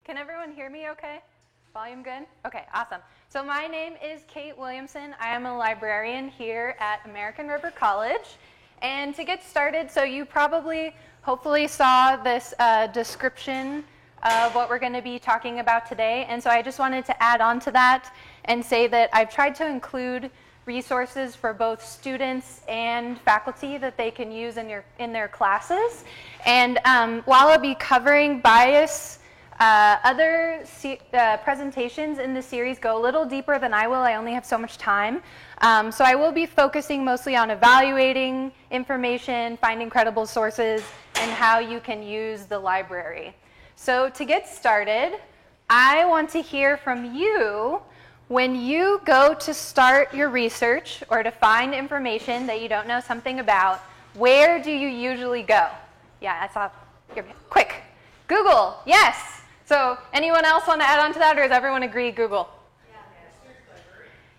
Can everyone hear me okay? Volume good? Okay, awesome. So my name is Kate Williamson. I am a librarian here at American River College. And to get started, so you probably, hopefully saw this description of what we're going to be talking about today. And so I just wanted to add on to that and say that I've tried to include resources for both students and faculty that they can use in their classes. And while I'll be covering bias, other presentations in the series go a little deeper than I will. I only have so much time. So I will be focusing mostly on evaluating information, finding credible sources, and how you can use the library. So to get started, I want to hear from you when you go to start your research or to find information that you don't know something about. Where do you usually go? Yeah, I saw. Quick. Google. Yes. So anyone else want to add on to that, or does everyone agree Google?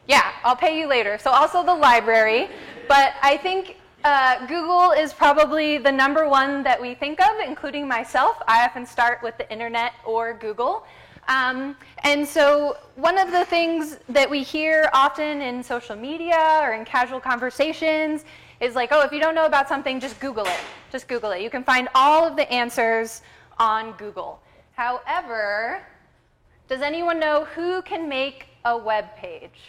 Yeah, I'll pay you later. So also the library. But I think Google is probably the number one that we think of, including myself. I often start with the internet or Google. And so one of the things that we hear often in social media or in casual conversations is like, oh, if you don't know about something, just Google it. Just Google it. You can find all of the answers on Google. However, does anyone know who can make a web page?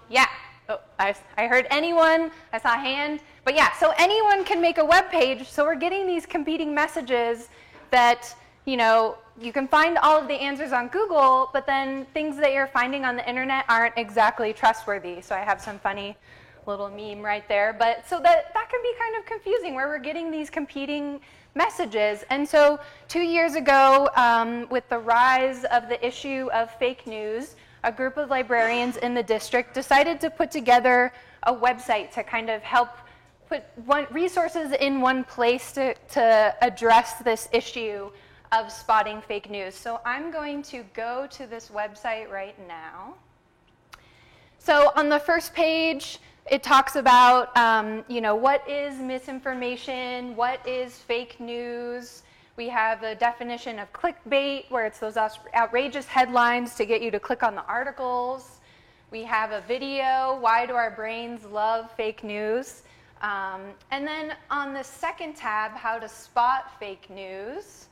Yeah. Oh, I heard anyone. I saw a hand. But yeah, so anyone can make a web page. So we're getting these competing messages that, you know, you can find all of the answers on Google, but then things that you're finding on the internet aren't exactly trustworthy. So I have some funny little meme right there. But so that can be kind of confusing, where we're getting these competing messages. And so 2 years ago, with the rise of the issue of fake news, a group of librarians in the district decided to put together a website to kind of help put resources in one place to address this issue of spotting fake news. So I'm going to go to this website right now. So on the first page, it talks about, you know, what is misinformation, what is fake news. We have a definition of clickbait, where it's those outrageous headlines to get you to click on the articles. We have a video, why do our brains love fake news? And then on the second tab, how to spot fake news,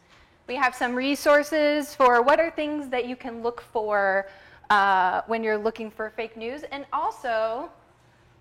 we have some resources for what are things that you can look for when you're looking for fake news, and also,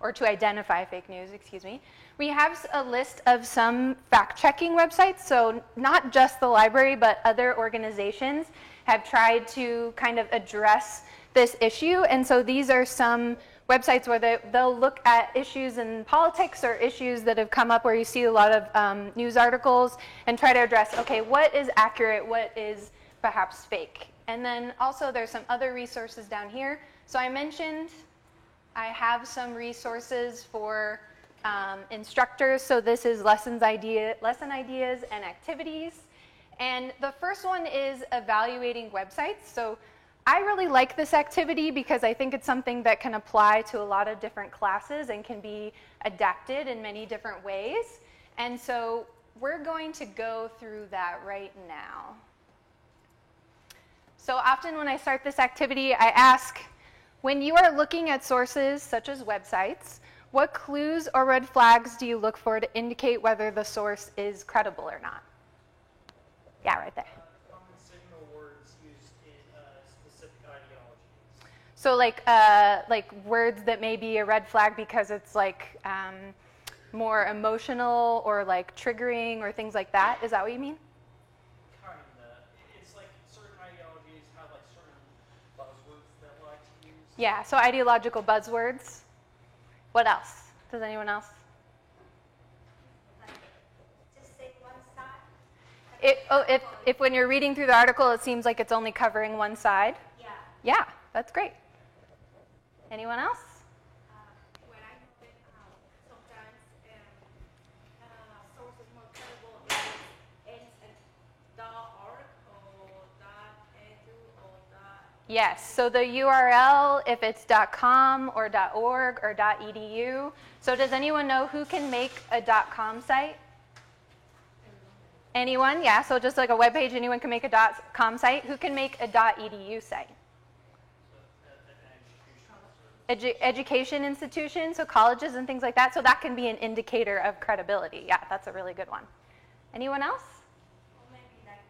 or to identify fake news, excuse me. We have a list of some fact-checking websites, so not just the library, but other organizations have tried to kind of address this issue. And so these are some websites where they'll look at issues in politics or issues that have come up where you see a lot of news articles and try to address, okay, what is accurate, what is perhaps fake? And then also there's some other resources down here. So I mentioned I have some resources for instructors. So this is lesson ideas and activities. And the first one is evaluating websites. So I really like this activity because I think it's something that can apply to a lot of different classes and can be adapted in many different ways. And so we're going to go through that right now. So often when I start this activity, I ask, when you are looking at sources such as websites, what clues or red flags do you look for to indicate whether the source is credible or not? Yeah, right there. Common signal words used in specific ideologies. So like words that may be a red flag because it's like more emotional or like triggering or things like that. Is that what you mean? Kind of. It's like certain ideologies have like certain buzzwords that we like to use. Yeah, so ideological buzzwords. What else? Does anyone else? Just say one side. If when you're reading through the article, it seems like it's only covering one side. Yeah. Yeah, that's great. Anyone else? When I know that sometimes source is more credible is .org or .edu or Yes, so the URL, if it's .com or .org or .edu. So does anyone know who can make a .com site? Anyone? Yeah, so just like a web page, anyone can make a .com site. Who can make a .edu site? Education institutions, so colleges and things like that. So that can be an indicator of credibility. Yeah, that's a really good one. Anyone else? Or maybe like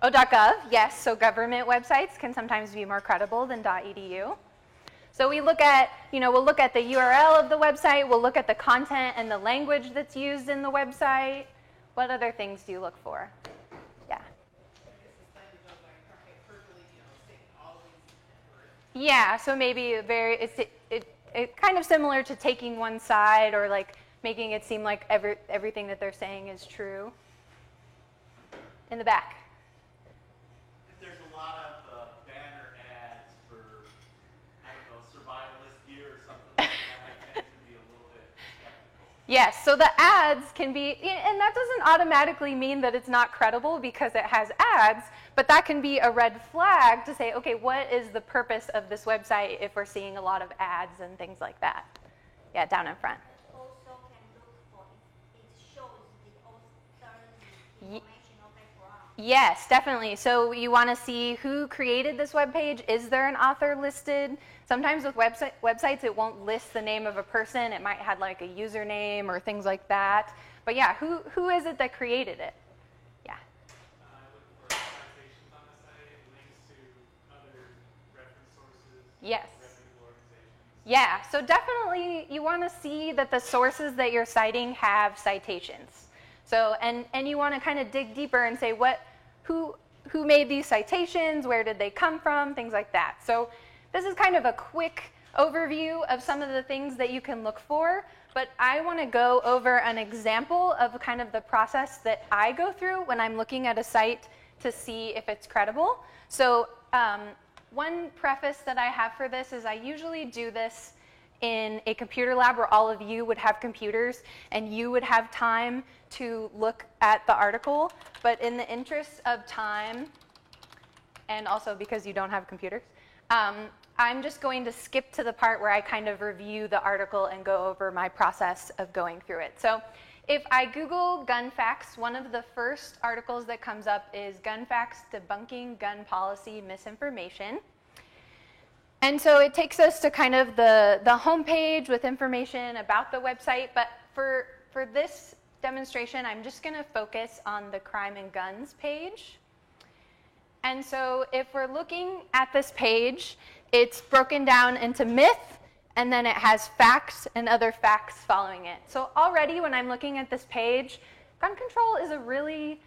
the .gov. Oh, .gov, yes. So government websites can sometimes be more credible than .edu. So we look at, we'll look at the URL of the website. We'll look at the content and the language that's used in the website. What other things do you look for? Yeah. Yeah, so maybe it's kind of similar to taking one side or like making it seem like everything that they're saying is true. In the back. If there's a lot of banner ads for, I don't know, survivalist gear or something like that, I tend to be a little bit skeptical. Yes, so the ads can be, and that doesn't automatically mean that it's not credible because it has ads, but that can be a red flag to say, okay, what is the purpose of this website if we're seeing a lot of ads and things like that? Yeah, down in front. Also can look for it shows the author's information or background. Yes, definitely. So you want to see who created this web page. Is there an author listed? Sometimes with websites, it won't list the name of a person. It might have like a username or things like that. But yeah, who is it that created it? Yeah. Look for citations on the site, links to other reference sources, Yes. reputable organizations. Yeah, so definitely you want to see that the sources that you're citing have citations. So, and you want to kind of dig deeper and say who made these citations, where did they come from, things like that. So this is kind of a quick overview of some of the things that you can look for, but I want to go over an example of kind of the process that I go through when I'm looking at a site to see if it's credible. So one preface that I have for this is I usually do this in a computer lab where all of you would have computers and you would have time to look at the article. But in the interest of time, and also because you don't have computers, I'm just going to skip to the part where I kind of review the article and go over my process of going through it. So if I Google gun facts, one of the first articles that comes up is Gun Facts Debunking Gun Policy Misinformation. And so it takes us to kind of the homepage with information about the website. But for this demonstration, I'm just going to focus on the crime and guns page. And so if we're looking at this page, it's broken down into myth, and then it has facts and other facts following it. So already when I'm looking at this page, gun control is a really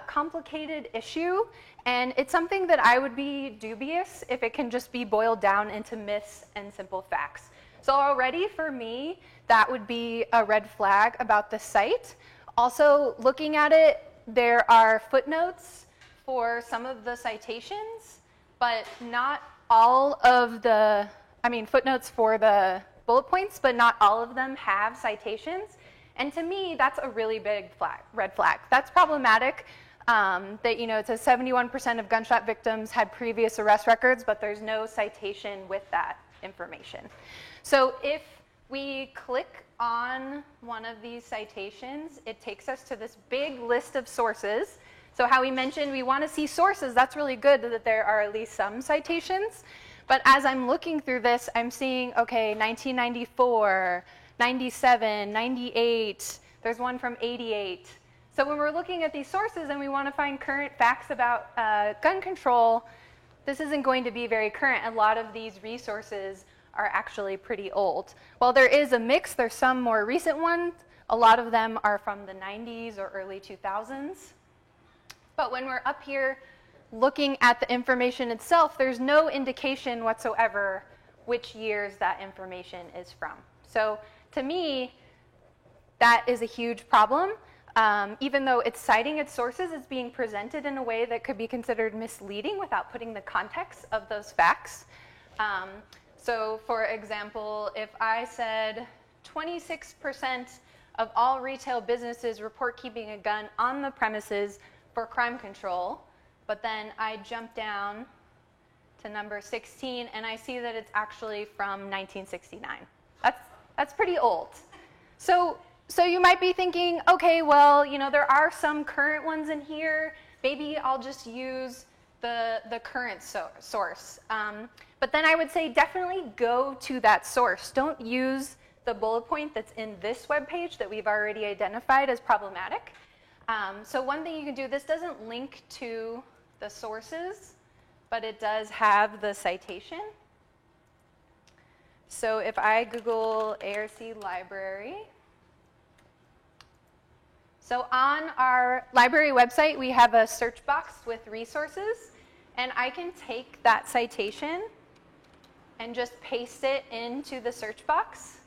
complicated issue, and it's something that I would be dubious if it can just be boiled down into myths and simple facts. So already for me, that would be a red flag about the site. Also, looking at it, there are footnotes for some of the citations, but not all of the, footnotes for the bullet points, but not all of them have citations. And to me, that's a really big red flag. That's problematic. That, it says 71% of gunshot victims had previous arrest records, but there's no citation with that information. So if we click on one of these citations, it takes us to this big list of sources. So how we mentioned we want to see sources, that's really good that there are at least some citations. But as I'm looking through this, I'm seeing, okay, 1994, 97, 98, there's one from 88. So when we're looking at these sources and we want to find current facts about gun control, this isn't going to be very current. A lot of these resources are actually pretty old. While there is a mix, there's some more recent ones. A lot of them are from the 90s or early 2000s. But when we're up here looking at the information itself, there's no indication whatsoever which years that information is from. So to me, that is a huge problem. Even though it's citing its sources, it's being presented in a way that could be considered misleading without putting the context of those facts. So for example, if I said 26% of all retail businesses report keeping a gun on the premises for crime control, but then I jump down to number 16 and I see that it's actually from 1969. That's pretty old. So So you might be thinking, okay, well, there are some current ones in here. Maybe I'll just use the current source. But then I would say definitely go to that source. Don't use the bullet point that's in this web page that we've already identified as problematic. So one thing you can do, this doesn't link to the sources, but it does have the citation. So if I Google ARC library, so on our library website, we have a search box with resources, and I can take that citation and just paste it into the search box.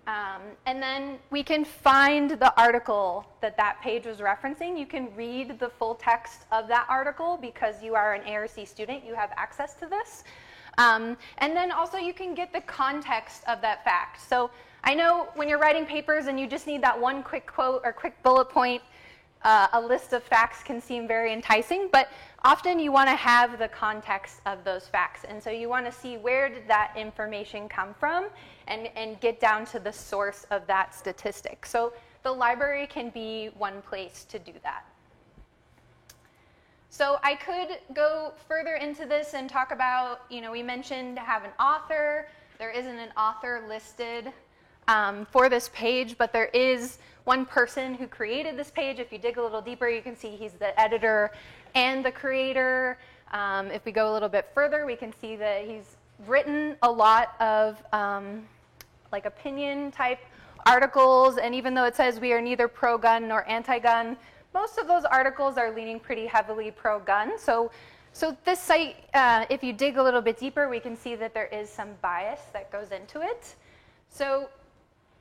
And then we can find the article that page was referencing. You can read the full text of that article because you are an ARC student. You have access to this. And then also you can get the context of that fact. So I know when you're writing papers and you just need that one quick quote or quick bullet point, a list of facts can seem very enticing, but often you want to have the context of those facts. And so you want to see where did that information come from and get down to the source of that statistic. So the library can be one place to do that. So I could go further into this and talk about, we mentioned have an author. There isn't an author listed for this page, but there is one person who created this page. If you dig a little deeper, you can see he's the editor and the creator. If we go a little bit further, we can see that he's written a lot of like opinion type articles, and even though it says we are neither pro-gun nor anti-gun, most of those articles are leaning pretty heavily pro-gun. So this site, if you dig a little bit deeper, we can see that there is some bias that goes into it. So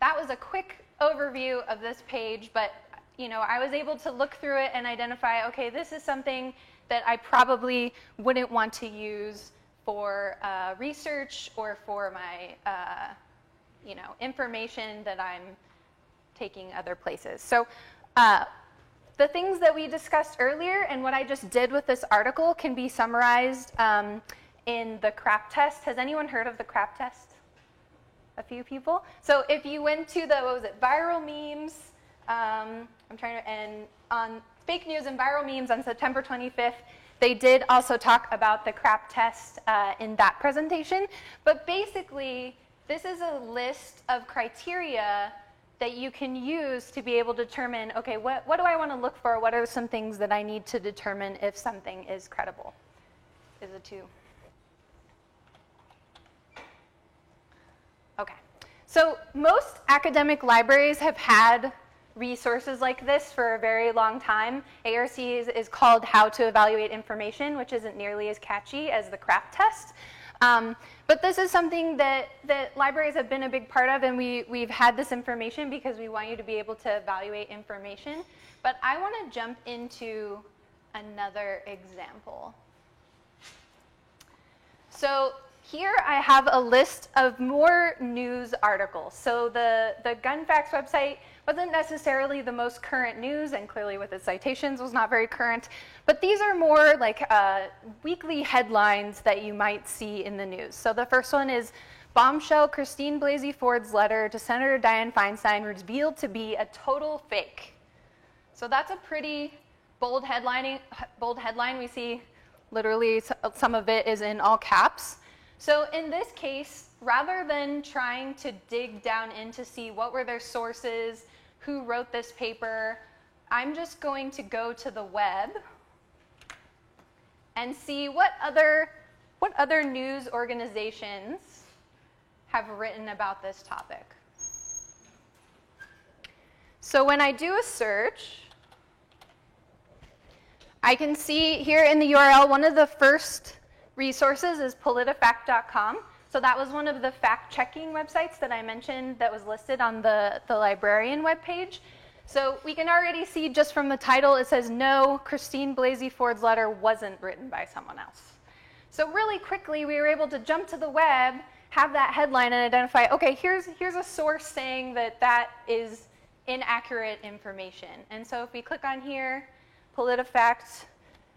that was a quick overview of this page, but I was able to look through it and identify, okay, this is something that I probably wouldn't want to use for research or for my information that I'm taking other places. So the things that we discussed earlier and what I just did with this article can be summarized in the CRAP test. Has anyone heard of the CRAP test? A few people? So if you went to the, viral memes, and on fake news and viral memes on September 25th, they did also talk about the CRAP test in that presentation. But basically, this is a list of criteria that you can use to be able to determine, okay, what do I want to look for? What are some things that I need to determine if something is credible? Is it two? Okay. So most academic libraries have had resources like this for a very long time. ARC is called How to Evaluate Information, which isn't nearly as catchy as the CRAP test. But this is something that libraries have been a big part of, and we've had this information because we want you to be able to evaluate information. But I want to jump into another example. So here I have a list of more news articles. So the GunFacts website wasn't necessarily the most current news, and clearly with its citations was not very current. But these are more like weekly headlines that you might see in the news. So the first one is, bombshell Christine Blasey Ford's letter to Senator Dianne Feinstein revealed to be a total fake. So that's a pretty bold headline. We see literally some of it is in all caps. So in this case, rather than trying to dig down in to see what were their sources, who wrote this paper, I'm just going to go to the web and see what other news organizations have written about this topic. So when I do a search, I can see here in the URL, one of the first resources is politifact.com. So that was one of the fact-checking websites that I mentioned that was listed on the librarian webpage. So we can already see just from the title, it says, no, Christine Blasey Ford's letter wasn't written by someone else. So really quickly, we were able to jump to the web, have that headline, and identify, okay, here's a source saying that is inaccurate information. And so if we click on here, PolitiFact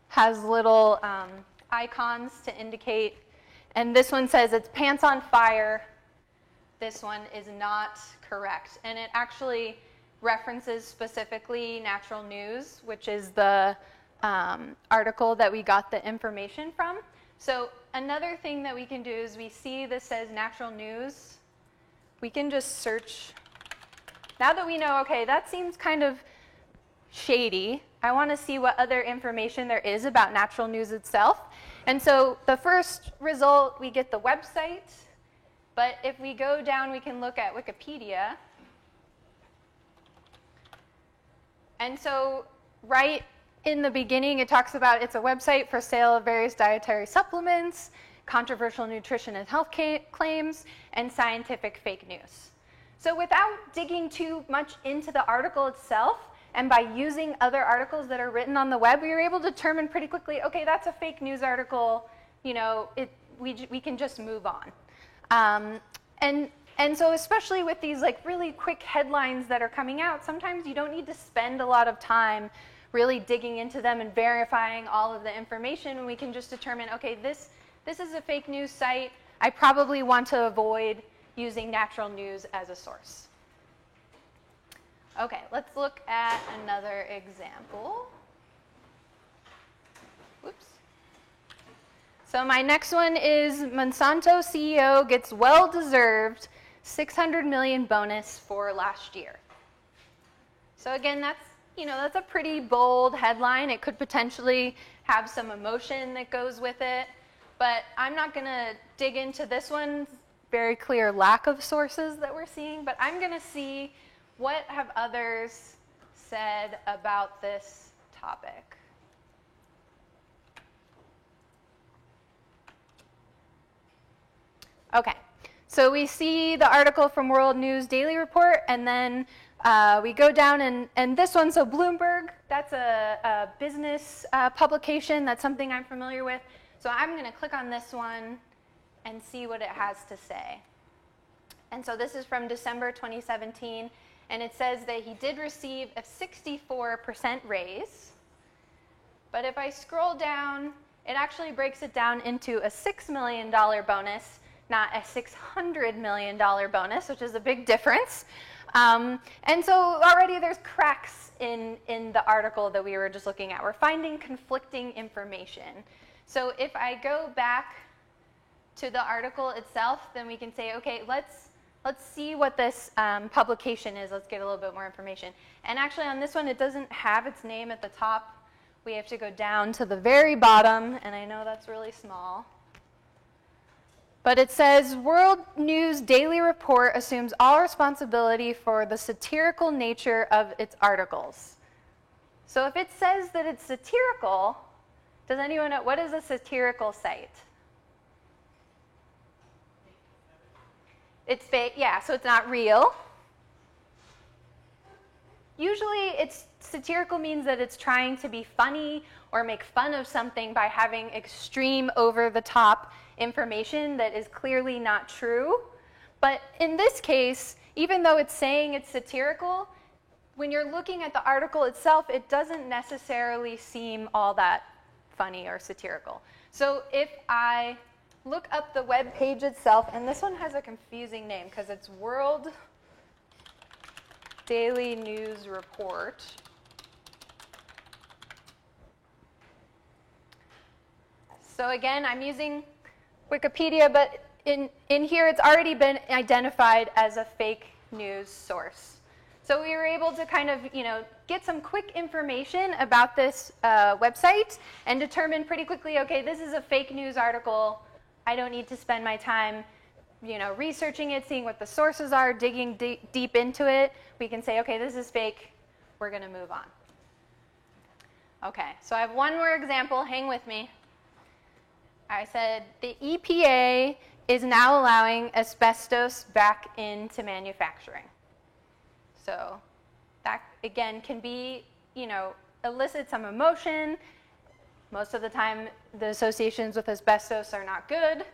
has little icons to indicate, and this one says it's pants on fire. This one is not correct. And it actually references specifically Natural News, which is the article that we got the information from. So another thing that we can do is we see this says Natural News. We can just search. Now that we know, okay, that seems kind of shady, I want to see what other information there is about Natural News itself. And so the first result, we get the website. But if we go down, we can look at Wikipedia. And so right in the beginning, it talks about it's a website for sale of various dietary supplements, controversial nutrition and health claims, and scientific fake news. So without digging too much into the article itself, and by using other articles that are written on the web, we were able to determine pretty quickly, okay, that's a fake news article, you know, we can just move on. And so especially with these like really quick headlines that are coming out, sometimes you don't need to spend a lot of time really digging into them and verifying all of the information, and we can just determine, okay, this is a fake news site. I probably want to avoid using Natural News as a source. Okay, let's look at another example. Whoops. So my next one is Monsanto CEO gets well-deserved $600 million bonus for last year. So again, that's a pretty bold headline. It could potentially have some emotion that goes with it, but I'm not going to dig into this one. Very clear lack of sources that we're seeing, but I'm going to see what have others said about this topic. Okay, so we see the article from World News Daily Report, and then we go down, and this one, so Bloomberg, that's a business publication. That's something I'm familiar with. So I'm going to click on this one and see what it has to say. And so this is from December 2017, and it says that he did receive a 64% raise. But if I scroll down, it actually breaks it down into a $6 million bonus, not a $600 million bonus, which is a big difference. And so already there's cracks in the article that we were just looking at. We're finding conflicting information. So if I go back to the article itself, then we can say, okay, let's see what this publication is. Let's get a little bit more information. And actually on this one, it doesn't have its name at the top. We have to go down to the very bottom, and I know that's really small. But it says, World News Daily Report assumes all responsibility for the satirical nature of its articles. So if it says that it's satirical, does anyone know, what is a satirical site? It's fake, yeah, so it's not real. Usually satirical means that it's trying to be funny or make fun of something by having extreme over-the-top information that is clearly not true. But in this case, even though it's saying it's satirical, when you're looking at the article itself, it doesn't necessarily seem all that funny or satirical. So if I look up the web page itself, and this one has a confusing name because it's World Daily News Report. So again, I'm using Wikipedia, but in here it's already been identified as a fake news source. So we were able to kind of, get some quick information about this website and determine pretty quickly, okay, this is a fake news article. I don't need to spend my time, researching it, seeing what the sources are, digging deep into it. We can say, okay, this is fake. We're going to move on. Okay, so I have one more example. Hang with me. I said the EPA is now allowing asbestos back into manufacturing. So that, again, can be, elicit some emotion. Most of the time, the associations with asbestos are not good.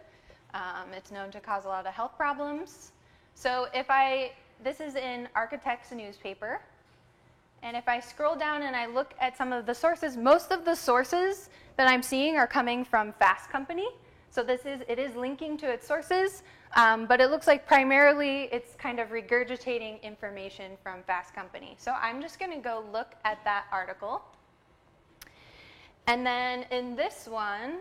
It's known to cause a lot of health problems. So this is in Architects newspaper. And if I scroll down and I look at some of the sources, most of the sources that I'm seeing are coming from Fast Company. So it is linking to its sources, but it looks like primarily it's kind of regurgitating information from Fast Company. So I'm just going to go look at that article. And then in this one,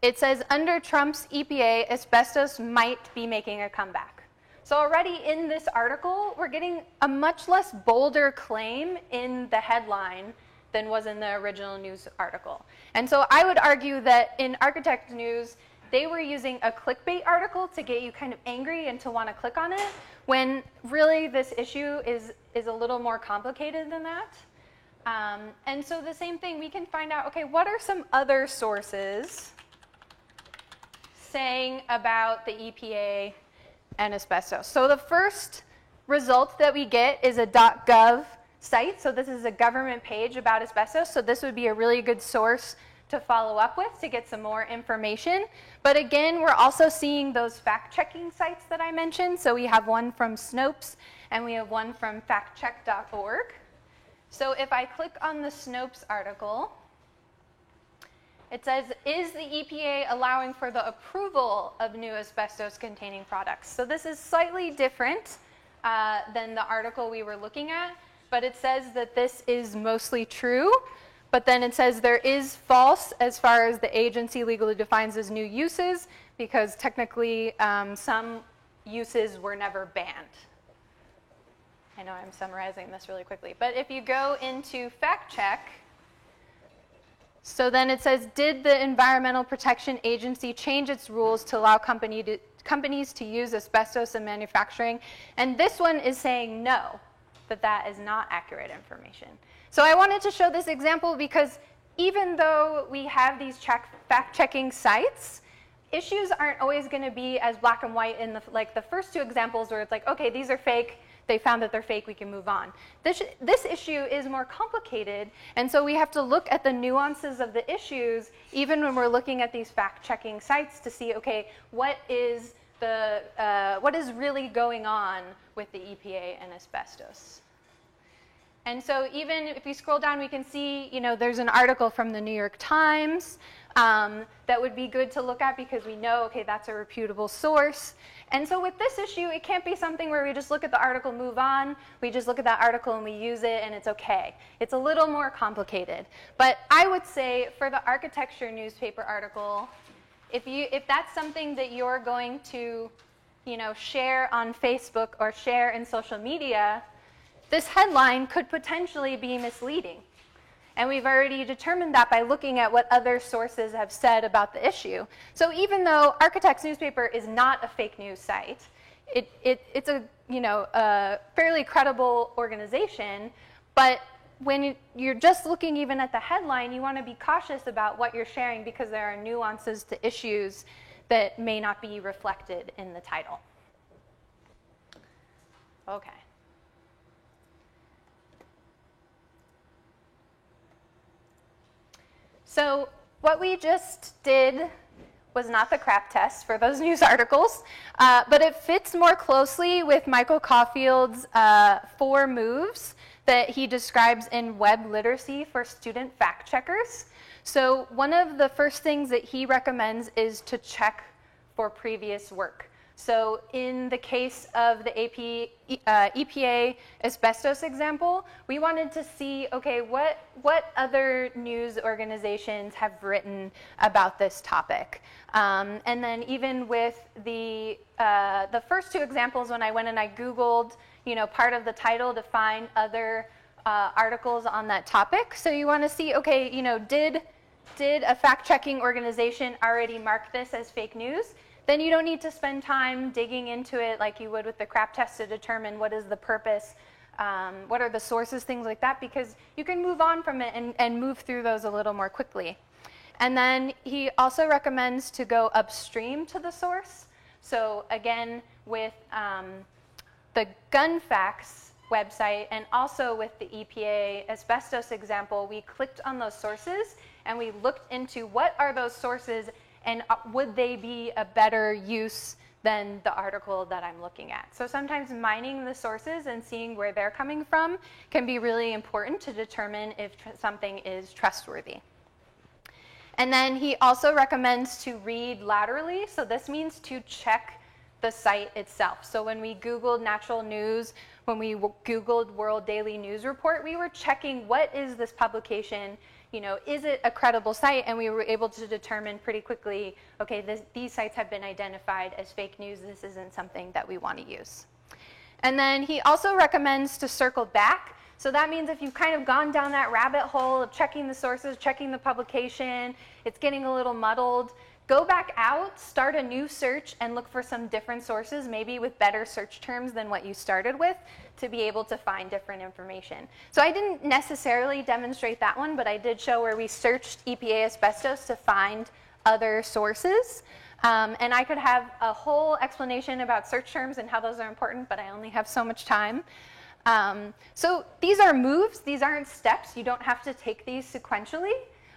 it says, under Trump's EPA, asbestos might be making a comeback. So already in this article, we're getting a much less bolder claim in the headline than was in the original news article. And so I would argue that in Architect News, they were using a clickbait article to get you kind of angry and to want to click on it, when really this issue is a little more complicated than that. And so the same thing, we can find out, okay, what are some other sources saying about the EPA and asbestos? So the first result that we get is a .gov site. So this is a government page about asbestos. So this would be a really good source to follow up with to get some more information. But again, we're also seeing those fact-checking sites that I mentioned. So we have one from Snopes and we have one from factcheck.org. So if I click on the Snopes article, it says, is the EPA allowing for the approval of new asbestos-containing products? So this is slightly different than the article we were looking at, but it says that this is mostly true. But then it says there is false as far as the agency legally defines as new uses, because technically some uses were never banned. I know I'm summarizing this really quickly. But if you go into fact check, so then it says, did the Environmental Protection Agency change its rules to allow companies to use asbestos in manufacturing? And this one is saying no, that is not accurate information. So I wanted to show this example because even though we have these fact-checking sites, issues aren't always going to be as black and white in the first two examples where it's like, okay, these are fake. They found that they're fake, we can move on. This issue is more complicated, and so we have to look at the nuances of the issues even when we're looking at these fact-checking sites to see, okay, what is really going on with the EPA and asbestos? And so even if we scroll down, we can see, there's an article from the New York Times that would be good to look at because we know, okay, that's a reputable source. And so with this issue, it can't be something where we just look at the article, move on. We just look at that article and we use it and it's okay. It's a little more complicated. But I would say for the architecture newspaper article, if that's something that you're going to, share on Facebook or share in social media, this headline could potentially be misleading. And we've already determined that by looking at what other sources have said about the issue. So even though Architect's Newspaper is not a fake news site, it's a fairly credible organization, but when you're just looking even at the headline, you want to be cautious about what you're sharing because there are nuances to issues that may not be reflected in the title. Okay. So what we just did was not the crap test for those news articles, but it fits more closely with Michael Caulfield's 4 moves that he describes in Web Literacy for student fact checkers. So one of the first things that he recommends is to check for previous work. So in the case of the EPA asbestos example, we wanted to see, okay, what other news organizations have written about this topic? And then even with the first 2 examples, when I went and I Googled, part of the title to find other articles on that topic. So you want to see, okay, did a fact-checking organization already mark this as fake news? Then you don't need to spend time digging into it like you would with the crap test to determine what is the purpose, what are the sources, things like that, because you can move on from it and move through those a little more quickly. And then he also recommends to go upstream to the source. So again, with the GunFacts website and also with the EPA asbestos example, we clicked on those sources and we looked into what are those sources and would they be a better use than the article that I'm looking at. So sometimes mining the sources and seeing where they're coming from can be really important to determine if something is trustworthy. And then he also recommends to read laterally. So this means to check the site itself. So when we Googled natural news, when we Googled World Daily News Report, we were checking what is this publication, is it a credible site? And we were able to determine pretty quickly, okay, these sites have been identified as fake news. This isn't something that we want to use. And then he also recommends to circle back. So that means if you've kind of gone down that rabbit hole of checking the sources, checking the publication, it's getting a little muddled, go back out, start a new search, and look for some different sources, maybe with better search terms than what you started with, to be able to find different information. So I didn't necessarily demonstrate that one, but I did show where we searched EPA asbestos to find other sources. And I could have a whole explanation about search terms and how those are important, but I only have so much time. So these are moves. These aren't steps. You don't have to take these sequentially.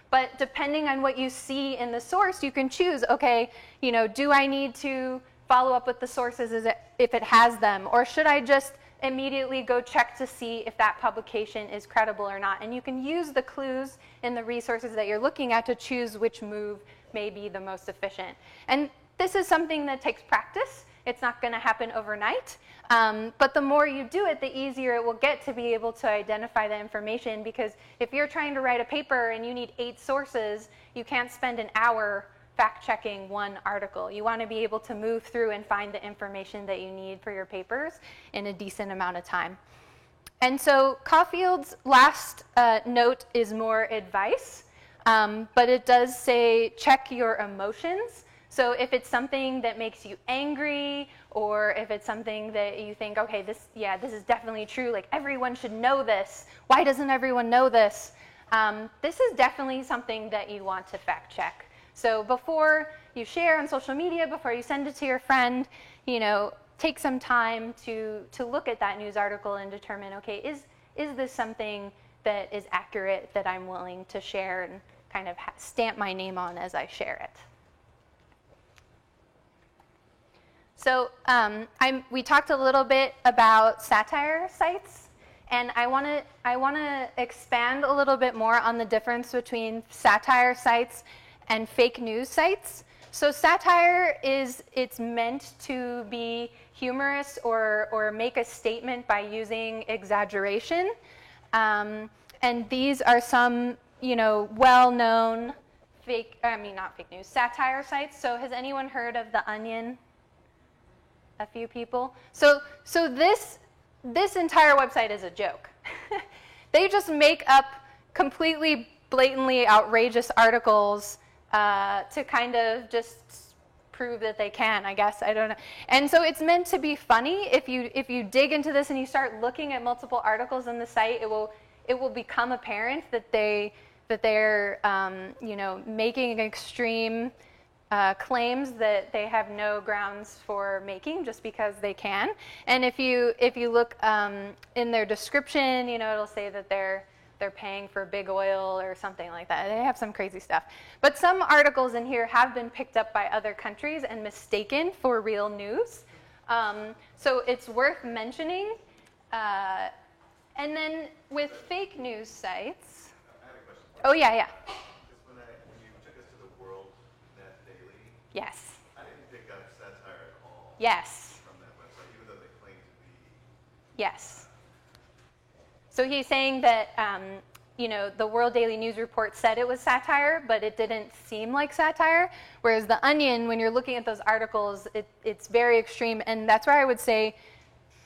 But depending on what you see in the source, you can choose, okay, do I need to follow up with the sources if it has them? Or should I just immediately go check to see if that publication is credible or not? And you can use the clues in the resources that you're looking at to choose which move may be the most efficient. And this is something that takes practice. It's not going to happen overnight. But the more you do it, the easier it will get to be able to identify the information. Because if you're trying to write a paper and you need 8 sources, you can't spend an hour fact-checking one article. You want to be able to move through and find the information that you need for your papers in a decent amount of time. And so Caulfield's last note is more advice. But it does say check your emotions. So if it's something that makes you angry, or if it's something that you think, okay, this is definitely true, like everyone should know this. Why doesn't everyone know this? This is definitely something that you want to fact check. So before you share on social media, before you send it to your friend, take some time to look at that news article and determine, okay, is this something that is accurate that I'm willing to share and kind of stamp my name on as I share it. So we talked a little bit about satire sites, and I want to expand a little bit more on the difference between satire sites and fake news sites. So satire it's meant to be humorous or make a statement by using exaggeration, and these are some well-known not fake news, satire sites. So has anyone heard of The Onion? A few people. So this entire website is a joke. They just make up completely blatantly outrageous articles to kind of just prove that they can, I guess. I don't know. And so it's meant to be funny. If you dig into this and you start looking at multiple articles on the site, it will become apparent that they're making extreme claims that they have no grounds for making just because they can. And if you look in their description, it'll say that they're paying for big oil or something like that. They have some crazy stuff. But some articles in here have been picked up by other countries and mistaken for real news. So it's worth mentioning. And then with fake news sites. I have a question. Oh, yeah. When you took us to the World Net Daily, Yes. I didn't pick up satire at all Yes. from that website, even though they claim to be. Yes. So he's saying that, the World Daily News Report said it was satire, but it didn't seem like satire. Whereas The Onion, when you're looking at those articles, it's very extreme. And that's where I would say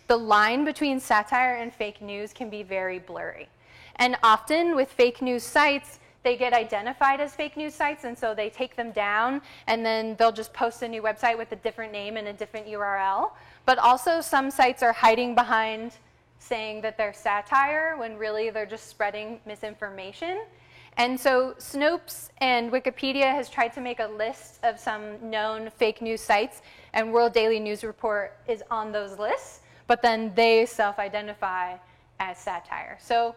the line between satire and fake news can be very blurry. And often with fake news sites, they get identified as fake news sites, and so they take them down, and then they'll just post a new website with a different name and a different URL. But also some sites are hiding behind saying that they're satire when really they're just spreading misinformation. And so Snopes and Wikipedia has tried to make a list of some known fake news sites, and World Daily News Report is on those lists, but then they self-identify as satire. So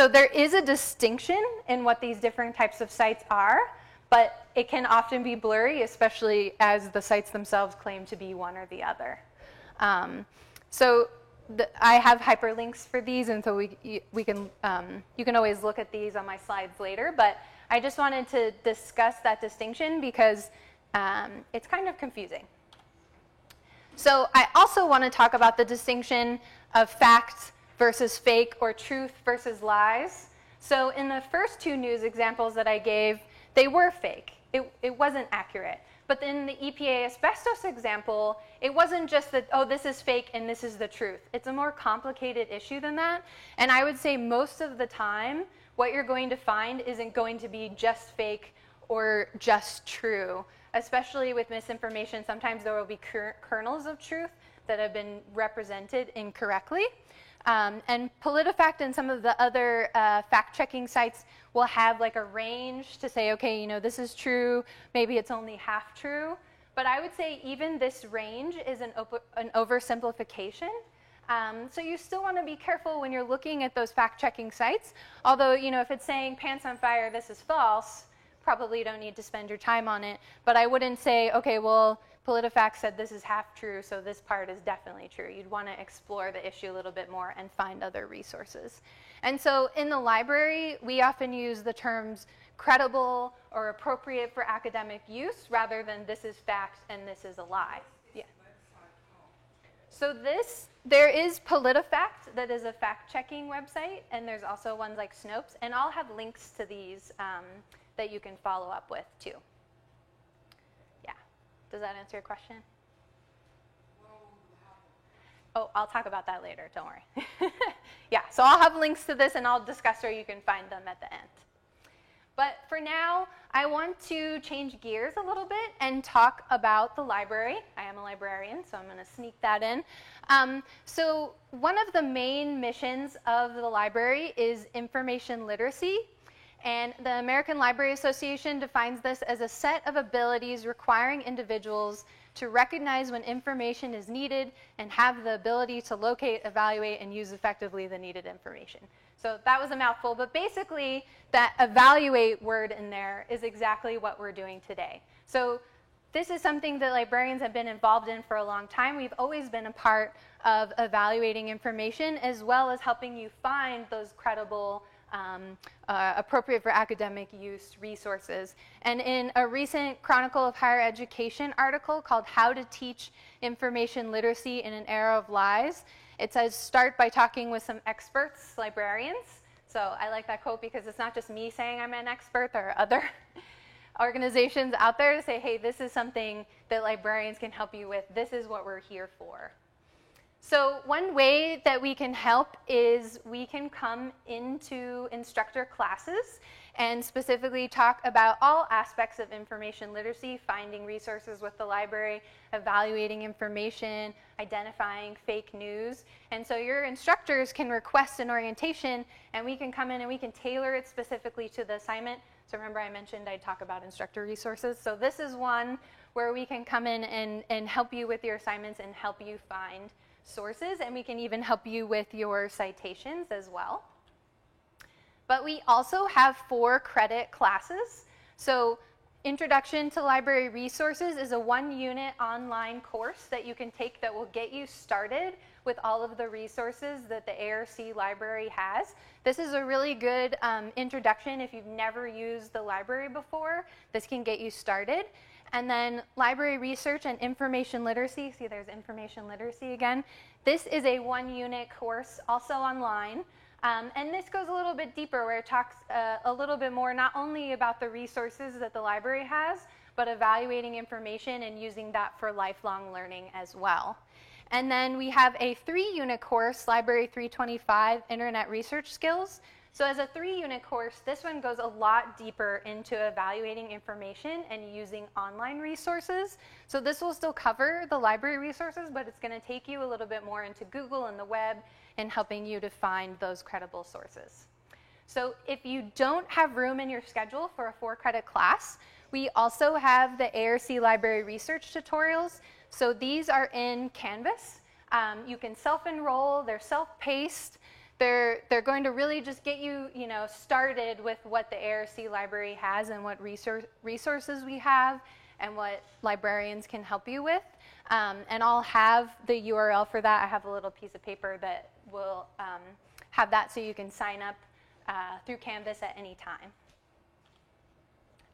there is a distinction in what these different types of sites are, but it can often be blurry, especially as the sites themselves claim to be one or the other. I have hyperlinks for these, and so you can always look at these on my slides later, but I just wanted to discuss that distinction because it's kind of confusing. So I also want to talk about the distinction of fact versus fake or truth versus lies. So in the first two news examples that I gave, they were fake. It wasn't accurate. But in the EPA asbestos example, it wasn't just that, oh, this is fake and this is the truth. It's a more complicated issue than that. And I would say most of the time, what you're going to find isn't going to be just fake or just true. Especially with misinformation, sometimes there will be kernels of truth that have been represented incorrectly. And PolitiFact and some of the other fact-checking sites will have like a range to say, okay, you know, this is true, maybe it's only half true. But I would say even this range is an oversimplification. So you still want to be careful when you're looking at those fact-checking sites. Although, you know, if it's saying pants on fire, this is false, probably don't need to spend your time on it. But I wouldn't say, okay, well, PolitiFact said this is half true, so this part is definitely true. You'd want to explore the issue a little bit more and find other resources. And so in the library, we often use the terms credible or appropriate for academic use rather than this is fact and this is a lie. Yeah. So there is PolitiFact that is a fact-checking website, and there's also ones like Snopes, and I'll have links to these that you can follow up with too. Yeah. Does that answer your question? Oh, I'll talk about that later, don't worry. Yeah, so I'll have links to this and I'll discuss where you can find them at the end. But for now, I want to change gears a little bit and talk about the library. I am a librarian, so I'm going to sneak that in. So one of the main missions of the library is information literacy. And the American Library Association defines this as a set of abilities requiring individuals to recognize when information is needed and have the ability to locate, evaluate, and use effectively the needed information. So that was a mouthful, but basically that evaluate word in there is exactly what we're doing today. So this is something that librarians have been involved in for a long time. We've always been a part of evaluating information as well as helping you find those credible appropriate for academic use resources. And in a recent Chronicle of Higher Education article called How to Teach Information Literacy in an Era of Lies, it says, start by talking with some experts, librarians. So I like that quote because it's not just me saying I'm an expert. There are other organizations out there to say, hey, this is something that librarians can help you with. This is what we're here for. So one way that we can help is we can come into instructor classes and specifically talk about all aspects of information literacy, finding resources with the library, evaluating information, identifying fake news. And so your instructors can request an orientation and we can come in and we can tailor it specifically to the assignment. So remember I mentioned I'd talk about instructor resources. So this is one where we can come in and help you with your assignments and help you find sources, and we can even help you with your citations as well. But we also have 4 credit classes. So Introduction to Library Resources is a 1-unit online course that you can take that will get you started with all of the resources that the ARC library has. This is a really good introduction if you've never used the library before. This can get you started. And then library research and information literacy. See, there's information literacy again. This is a 1-unit course, also online. And this goes a little bit deeper where it talks a little bit more not only about the resources that the library has, but evaluating information and using that for lifelong learning as well. And then we have a 3-unit course, Library 325, Internet Research Skills. So as a 3-unit course, this one goes a lot deeper into evaluating information and using online resources. So this will still cover the library resources, but it's going to take you a little bit more into Google and the web and helping you to find those credible sources. So if you don't have room in your schedule for a 4-credit class, we also have the ARC Library Research tutorials. So these are in Canvas. You can self-enroll, they're self-paced. They're going to really just get you, started with what the ARC library has and what resources we have and what librarians can help you with. And I'll have the URL for that. I have a little piece of paper that will have that so you can sign up through Canvas at any time.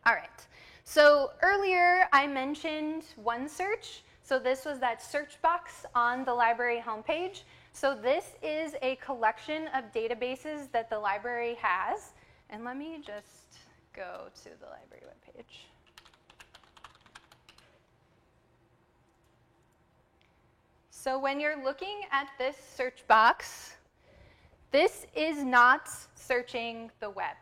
All right. So earlier I mentioned OneSearch. So this was that search box on the library homepage. So this is a collection of databases that the library has. And let me just go to the library webpage. So when you're looking at this search box, this is not searching the web.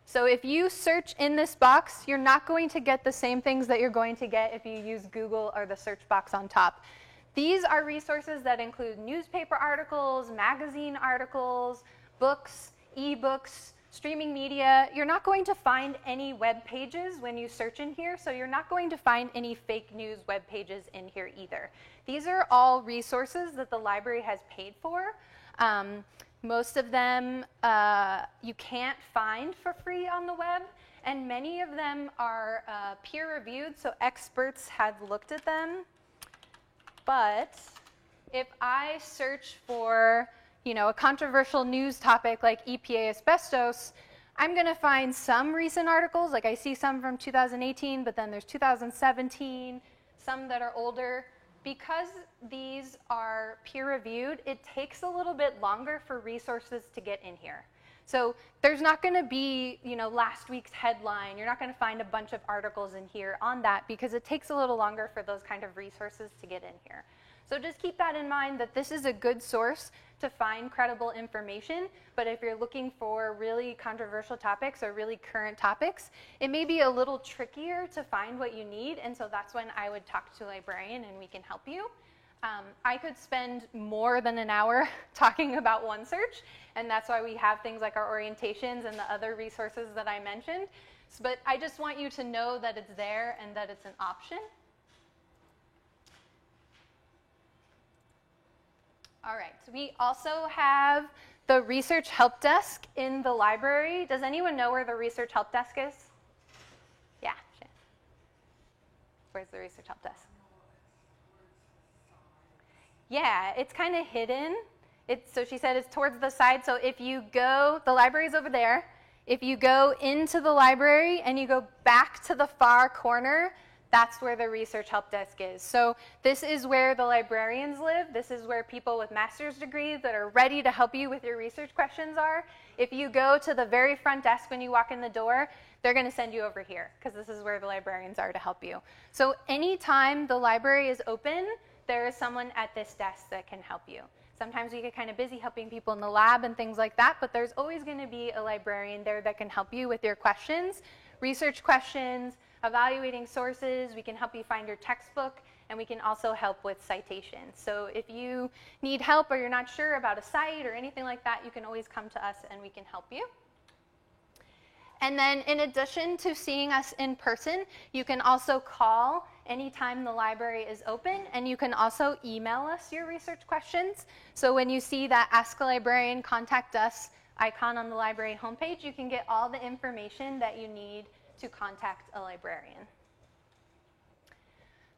So if you search in this box, you're not going to get the same things that you're going to get if you use Google or the search box on top. These are resources that include newspaper articles, magazine articles, books, ebooks, streaming media. You're not going to find any web pages when you search in here, so you're not going to find any fake news web pages in here either. These are all resources that the library has paid for. Most of them you can't find for free on the web, and many of them are peer-reviewed, so experts have looked at them. But if I search for, a controversial news topic like EPA asbestos, I'm going to find some recent articles. Like I see some from 2018, but then there's 2017, some that are older. Because these are peer-reviewed, it takes a little bit longer for resources to get in here. So there's not going to be, last week's headline. You're not going to find a bunch of articles in here on that because it takes a little longer for those kind of resources to get in here. So just keep that in mind, that this is a good source to find credible information. But if you're looking for really controversial topics or really current topics, it may be a little trickier to find what you need. And so that's when I would talk to a librarian and we can help you. I could spend more than an hour talking about OneSearch, and that's why we have things like our orientations and the other resources that I mentioned. But I just want you to know that it's there and that it's an option. All right, so we also have the Research Help Desk in the library. Does anyone know where the Research Help Desk is? Yeah, Shan. Where's the Research Help Desk? Yeah, it's kind of hidden. So she said it's towards the side. So if you go, the library's over there. If you go into the library and you go back to the far corner, that's where the Research Help Desk is. So this is where the librarians live. This is where people with master's degrees that are ready to help you with your research questions are. If you go to the very front desk when you walk in the door, they're going to send you over here because this is where the librarians are to help you. So anytime the library is open, there is someone at this desk that can help you. Sometimes we get kind of busy helping people in the lab and things like that, but there's always going to be a librarian there that can help you with your questions, research questions, evaluating sources. We can help you find your textbook, and we can also help with citations. So if you need help or you're not sure about a site or anything like that, you can always come to us and we can help you. And then in addition to seeing us in person, you can also call anytime the library is open, and you can also email us your research questions. So when you see that Ask a Librarian, Contact Us icon on the library homepage, you can get all the information that you need to contact a librarian.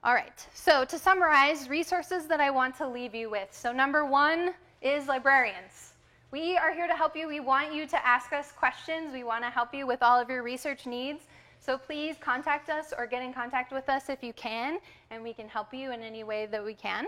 All right, so to summarize, resources that I want to leave you with. So number one is librarians. We are here to help you. We want you to ask us questions. We want to help you with all of your research needs. So please contact us or get in contact with us if you can, and we can help you in any way that we can.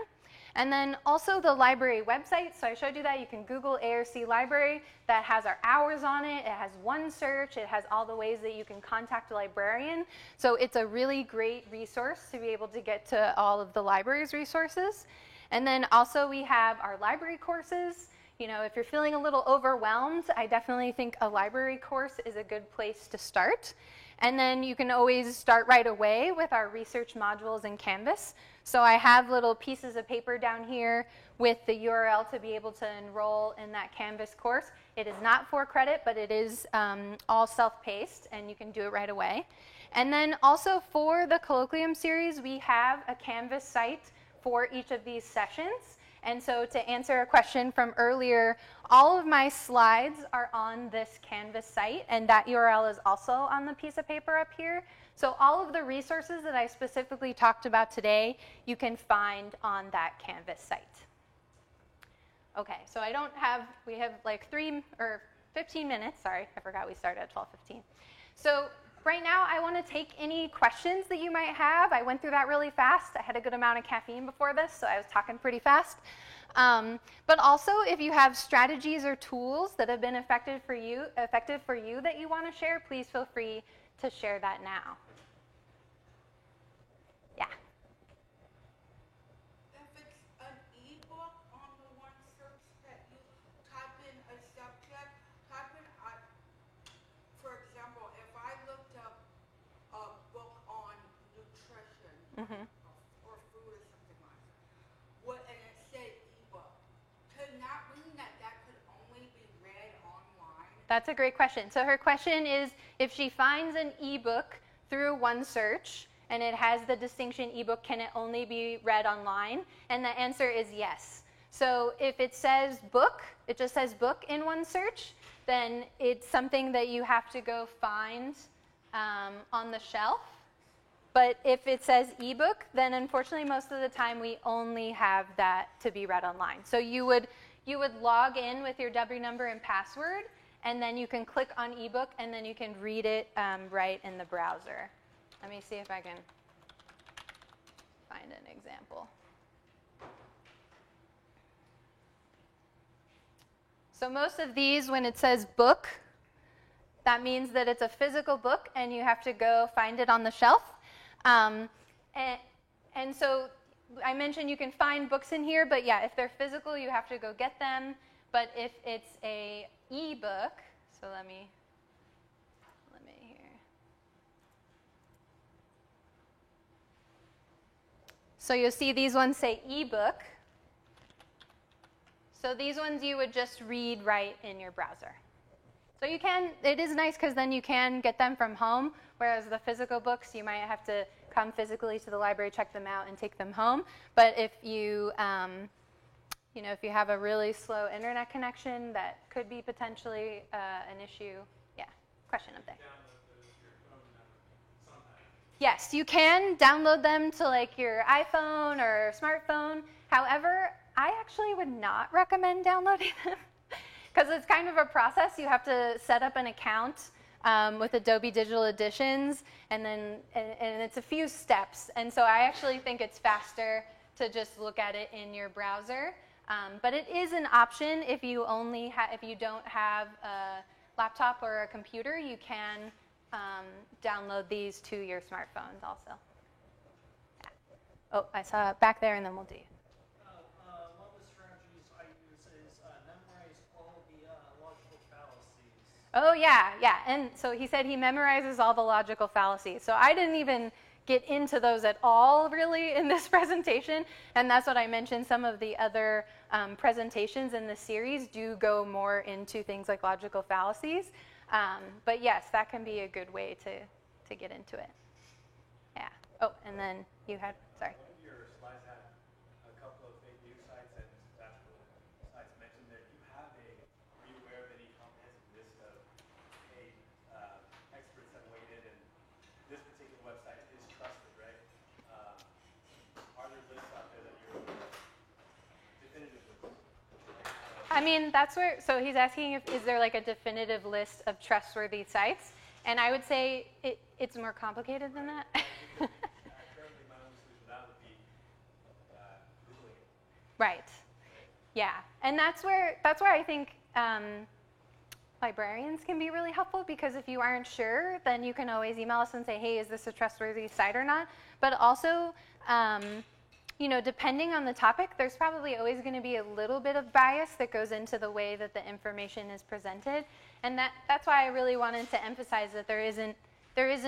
And then also the library website. So I showed you that. You can Google ARC Library. That has our hours on it. It has OneSearch. It has all the ways that you can contact a librarian. So it's a really great resource to be able to get to all of the library's resources. And then also we have our library courses. If you're feeling a little overwhelmed, I definitely think a library course is a good place to start. And then you can always start right away with our research modules in Canvas. So I have little pieces of paper down here with the URL to be able to enroll in that Canvas course. It is not for credit, but it is all self-paced, and you can do it right away. And then also for the Colloquium series, we have a Canvas site for each of these sessions. And so to answer a question from earlier, all of my slides are on this Canvas site, and that URL is also on the piece of paper up here. So all of the resources that I specifically talked about today, you can find on that Canvas site. Okay, so we have like 15 minutes. Sorry, I forgot we started at 12:15. So right now, I want to take any questions that you might have. I went through that really fast. I had a good amount of caffeine before this, so I was talking pretty fast. But also, if you have strategies or tools that have been effective for you that you want to share, please feel free to share that now. Yeah. If it's an ebook on the one search that you type in a subject, type in, for example, if I looked up a book on nutrition or food or something like that, and it said ebook, could that mean that that could only be read online? That's a great question. So her question is, if she finds an ebook through OneSearch and it has the distinction ebook, can it only be read online? And the answer is yes. So if it says book, it just says book in OneSearch, then it's something that you have to go find on the shelf. But if it says ebook, then unfortunately most of the time we only have that to be read online. So you would log in with your W number and password, and then you can click on ebook, and then you can read it right in the browser. Let me see if I can find an example. So most of these, when it says book, that means that it's a physical book, and you have to go find it on the shelf. And so I mentioned you can find books in here, but yeah, if they're physical, you have to go get them. But if it's a ebook, so let me here. So you'll see these ones say ebook. So these ones you would just read right in your browser. So you can, it is nice because then you can get them from home, whereas the physical books, you might have to come physically to the library, check them out, and take them home. But if you, if you have a really slow internet connection, that could be potentially an issue. Yeah, question up there. Yes, you can download them to like your iPhone or smartphone. However, I actually would not recommend downloading them because it's kind of a process. You have to set up an account with Adobe Digital Editions, and it's a few steps. And so I actually think it's faster to just look at it in your browser. But it is an option if you if you don't have a laptop or a computer, you can download these to your smartphones also. Yeah. Oh, I saw it back there, and then we'll do it. One of the strategies I use is memorize all the logical fallacies. Oh, yeah. And so he said he memorizes all the logical fallacies. So I didn't even get into those at all, really, in this presentation. And that's what I mentioned. Some of the other presentations in the series do go more into things like logical fallacies. But yes, that can be a good way to get into it. Yeah. Oh, and then you had, sorry. One of your slides had a couple of fake news sites and satirical sites mentioned there. Are you aware of any comprehensive list of paid experts that weighed in? And this particular website is trusted, right? Are there lists out there that you're definitive with? I mean, that's where, so he's asking is there like a definitive list of trustworthy sites? And I would say it's more complicated than that. Currently, my only solution now would be Googling it. Right. Yeah. And that's where I think librarians can be really helpful, because if you aren't sure, then you can always email us and say, hey, is this a trustworthy site or not? But also, depending on the topic, there's probably always going to be a little bit of bias that goes into the way that the information is presented. And that's why I really wanted to emphasize that there isn't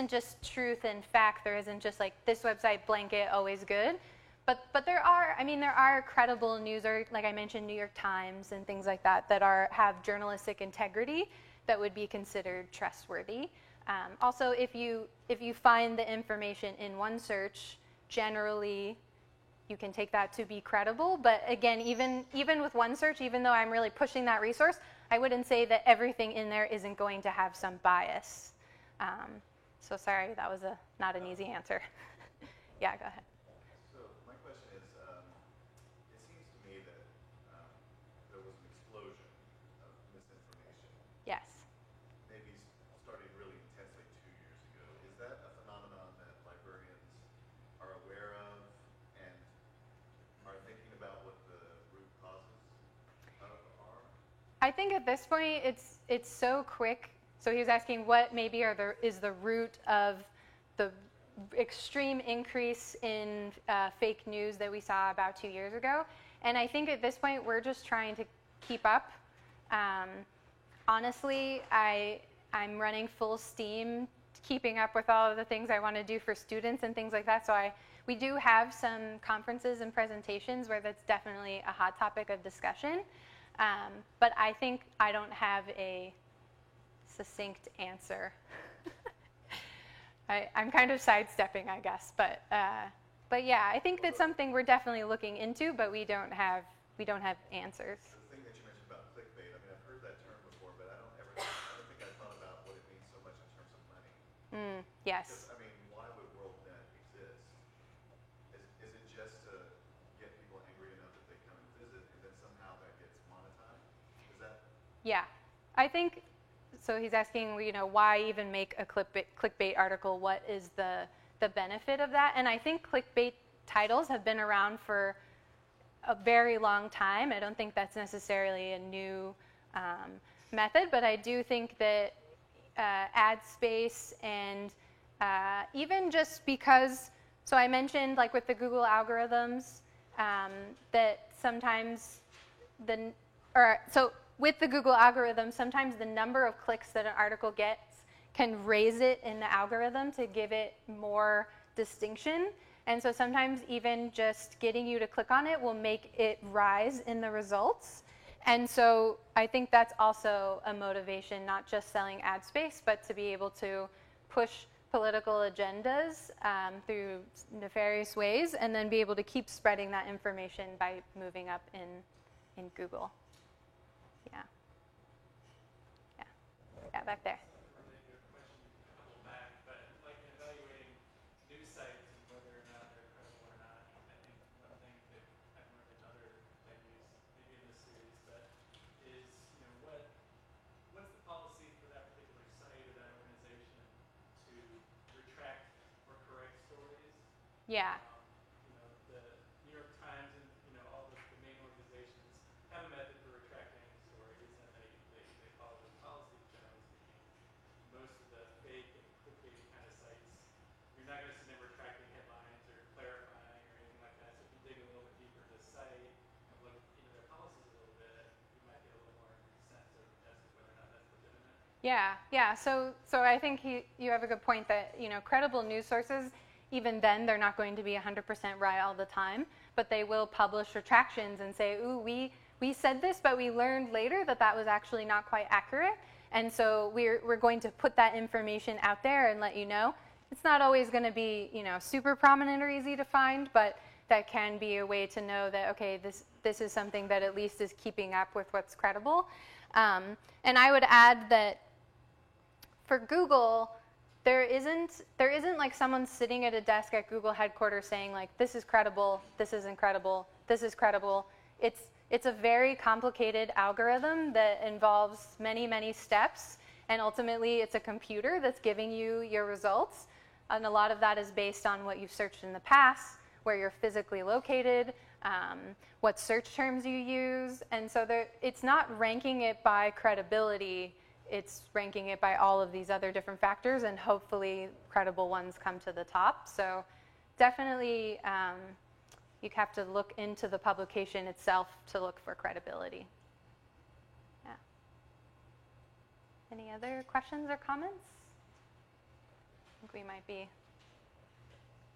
just truth and fact. There isn't just like this website blanket always good. But there are credible news, or like I mentioned, New York Times and things like that have journalistic integrity that would be considered trustworthy. Also, if you find the information in OneSearch, generally you can take that to be credible. But again, even with OneSearch, even though I'm really pushing that resource, I wouldn't say that everything in there isn't going to have some bias. So sorry, that was not an easy answer. Yeah, go ahead. So my question is, it seems to me that there was an explosion of misinformation. Yes. Maybe starting really intensely 2 years ago. I think at this point it's so quick. So he was asking what maybe is the root of the extreme increase in fake news that we saw about 2 years ago. And I think at this point we're just trying to keep up. Honestly, I'm running full steam, keeping up with all of the things I want to do for students and things like that. So we do have some conferences and presentations where that's definitely a hot topic of discussion. But I think I don't have a succinct answer. I'm kind of sidestepping, I guess. But yeah, I think that's something we're definitely looking into, but we don't have answers. The thing that you mentioned about clickbait, I mean, I've heard that term before, but I don't think I thought about what it means so much in terms of money. Yes. Because, I mean, why would WorldNet exist? Is it just to get people angry enough that they come and visit, and then somehow that gets monetized? Is that? Yeah, I think. So he's asking, why even make a clickbait article? What is the benefit of that? And I think clickbait titles have been around for a very long time. I don't think that's necessarily a new method, but I do think that ad space and even just because, so I mentioned like with the Google algorithms that sometimes with the Google algorithm, sometimes the number of clicks that an article gets can raise it in the algorithm to give it more distinction. And so sometimes even just getting you to click on it will make it rise in the results. And so I think that's also a motivation, not just selling ad space, but to be able to push political agendas through nefarious ways and then be able to keep spreading that information by moving up in Google. Yeah, back there. Yeah. The New York Times and all the main organizations have a method for retracting stories, and they call it policy, generally speaking. Most of the fake and clickbait kind of sites, you're not going to see them retracting headlines or clarifying or anything like that. So if you dig a little bit deeper into the site and look into their policies a little bit, you might get a little more sense of whether or not that's legitimate. Yeah. So I think you have a good point that credible news sources, even then, they're not going to be 100% right all the time, but they will publish retractions and say, ooh, we said this, but we learned later that was actually not quite accurate. And so we're going to put that information out there and let you know. It's not always going to be, super prominent or easy to find, but that can be a way to know that, okay, this is something that at least is keeping up with what's credible. And I would add that for Google, there isn't like someone sitting at a desk at Google headquarters saying like, this is credible, this isn't credible, this is credible. It's a very complicated algorithm that involves many, many steps, and ultimately it's a computer that's giving you your results. And a lot of that is based on what you've searched in the past, where you're physically located, what search terms you use. And so it's not ranking it by credibility, it's ranking it by all of these other different factors, and hopefully credible ones come to the top. So definitely you have to look into the publication itself to look for credibility. Yeah. Any other questions or comments? I think we might be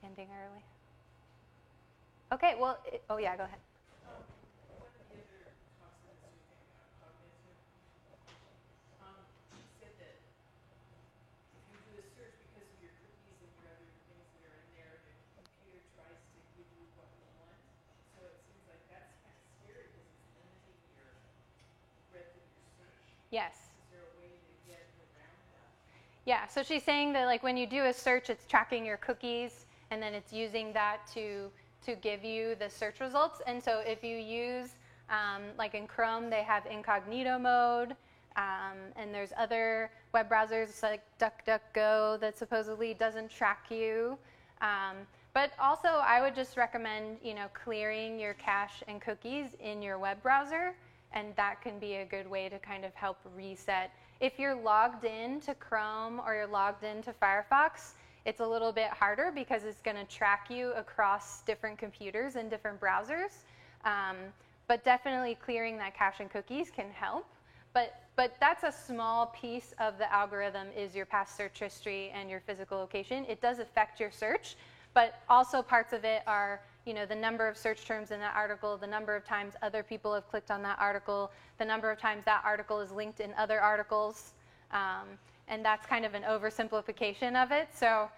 ending early. Okay, well, oh yeah, go ahead. Yes. Is there a way to get around that? Yeah, so she's saying that like when you do a search, it's tracking your cookies, and then it's using that to give you the search results. And so if you use, like in Chrome, they have incognito mode, and there's other web browsers like DuckDuckGo that supposedly doesn't track you. But also, I would just recommend, clearing your cache and cookies in your web browser, and that can be a good way to kind of help reset. If you're logged in to Chrome or you're logged into Firefox, it's a little bit harder because it's going to track you across different computers and different browsers. But definitely clearing that cache and cookies can help. But that's a small piece of the algorithm, is your past search history and your physical location. It does affect your search, but also parts of it are, you know, the number of search terms in that article, the number of times other people have clicked on that article, the number of times that article is linked in other articles, and that's kind of an oversimplification of it. So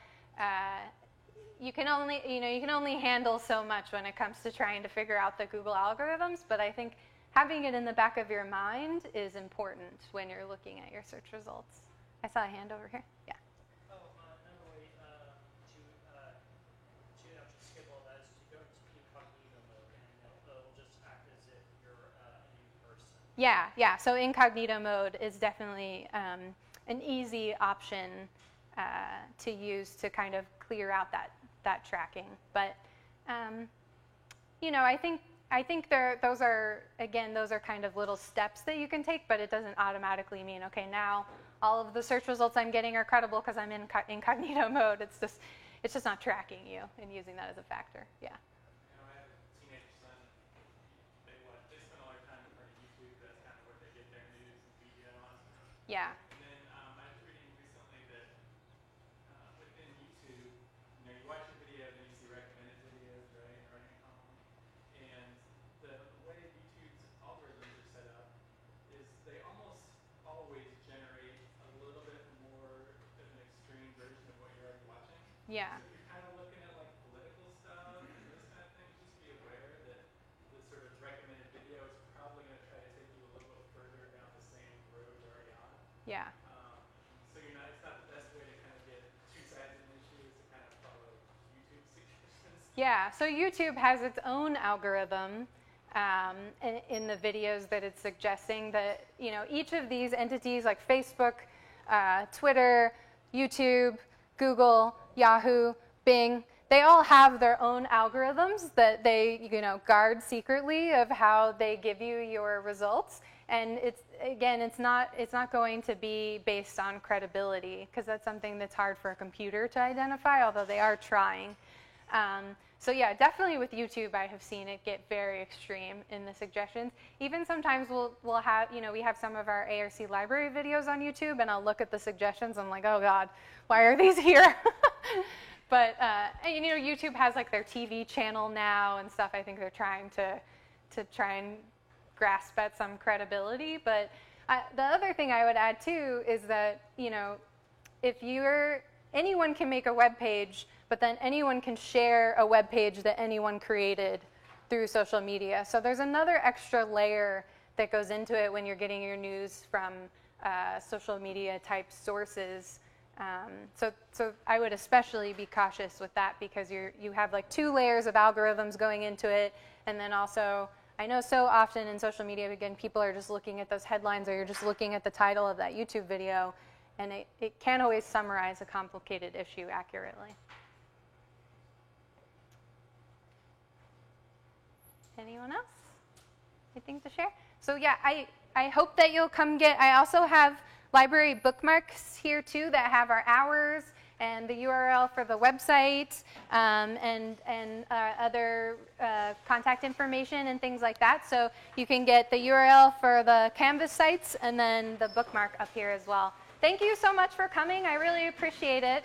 you can only handle so much when it comes to trying to figure out the Google algorithms, but I think having it in the back of your mind is important when you're looking at your search results. I saw a hand over here. Yeah. Another way to skip all that is to go into incognito mode, and it'll just act as if you're a new person. Yeah. So incognito mode is definitely an easy option to use to kind of clear out that tracking. But you know, I think those are kind of little steps that you can take, but it doesn't automatically mean, okay, now all of the search results I'm getting are credible because I'm in incognito mode. It's just not tracking you and using that as a factor. Yeah. You know, I have a teenage son. They spend all their time in front of YouTube. That's kind of where they get their news and media on. Yeah. And then I was reading recently that within YouTube, you know, you watch a video, then you see recommended videos, right, running on. And the way YouTube's algorithms are set up is they almost always generate a little bit more of an extreme version of what you're already watching. Yeah. So if you're kind of looking at like political stuff and those kind of things, just be aware that the sort of recommended video is probably going to try to take you a little bit further down the same road you're already on. Yeah. So it's not the best way to kind of get two sides of an issue is to kind of follow YouTube suggestions. Yeah, so YouTube has its own algorithm in the videos that it's suggesting that, you know, each of these entities like Facebook, Twitter, YouTube, Google, Yahoo, Bing, they all have their own algorithms that they, you know, guard secretly of how they give you your results. And it's not going to be based on credibility, because that's something that's hard for a computer to identify, although they are trying. So yeah, definitely with YouTube, I have seen it get very extreme in the suggestions. Even sometimes we'll have, you know, we have some of our ARC library videos on YouTube, and I'll look at the suggestions. I'm like, oh God, why are these here? But you know, YouTube has like their TV channel now and stuff. I think they're trying to try and grasp at some credibility. But the other thing I would add too is that, you know, anyone can make a web page, but then anyone can share a web page that anyone created through social media. So there's another extra layer that goes into it when you're getting your news from social media type sources. So I would especially be cautious with that, because you have like two layers of algorithms going into it, and then also, I know so often in social media, again, people are just looking at those headlines, or you're just looking at the title of that YouTube video, and it can't always summarize a complicated issue accurately. Anyone else? Anything to share? So yeah, I hope that you'll come I also have library bookmarks here too that have our hours and the URL for the website, and other contact information and things like that. So you can get the URL for the Canvas sites and then the bookmark up here as well. Thank you so much for coming. I really appreciate it.